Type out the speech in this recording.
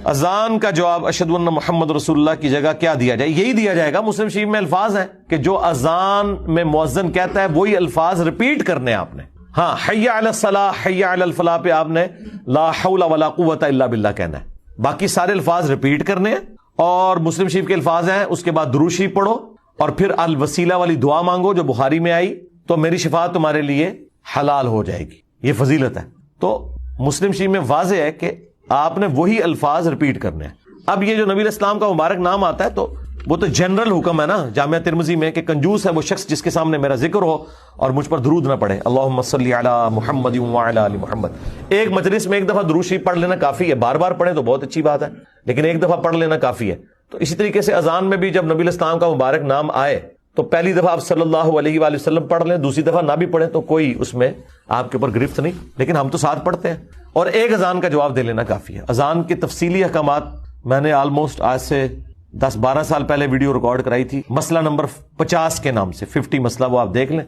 اذان کا جواب اشہد ان محمد رسول اللہ کی جگہ کیا دیا جائے؟ یہی دیا جائے گا، مسلم شریف میں الفاظ ہیں کہ جو اذان میں مؤذن کہتا ہے وہی الفاظ ریپیٹ کرنے ہیں آپ نے. ہاں حی علی الصلاح حی علی الفلاح پہ آپ نے لا حول ولا قوت الا باللہ کہنا ہے. باقی سارے الفاظ ریپیٹ کرنے ہیں. اور مسلم شریف کے الفاظ ہیں اس کے بعد درود شریف پڑھو اور پھر الوسیلہ والی دعا مانگو جو بخاری میں آئی، تو میری شفاعت تمہارے لیے حلال ہو جائے گی. یہ فضیلت ہے. تو مسلم شریف میں واضح ہے کہ آپ نے وہی الفاظ ریپیٹ کرنے ہیں. اب یہ جو نبی علیہ السلام کا مبارک نام آتا ہے تو وہ تو جنرل حکم ہے نا جامعہ ترمذی میں کہ کنجوس ہے وہ شخص جس کے سامنے میرا ذکر ہو اور مجھ پر درود نہ پڑھے. اللہم صلی علی محمد وعلی آل محمد. ایک مجلس میں ایک دفعہ درود شریف پڑھ لینا کافی ہے. بار بار پڑھیں تو بہت اچھی بات ہے، لیکن ایک دفعہ پڑھ لینا کافی ہے. تو اسی طریقے سے اذان میں بھی جب نبی علیہ السلام کا مبارک نام آئے تو پہلی دفعہ آپ صلی اللہ علیہ وآلہ وسلم پڑھ لیں، دوسری دفعہ نہ بھی پڑھیں تو کوئی اس میں آپ کے اوپر گرفت نہیں، لیکن ہم تو ساتھ پڑھتے ہیں. اور ایک اذان کا جواب دے لینا کافی ہے. اذان کے تفصیلی احکامات میں نے آلموسٹ آج سے 10-12 سال پہلے ویڈیو ریکارڈ کرائی تھی، مسئلہ نمبر 50 کے نام سے 50 مسئلہ، وہ آپ دیکھ لیں.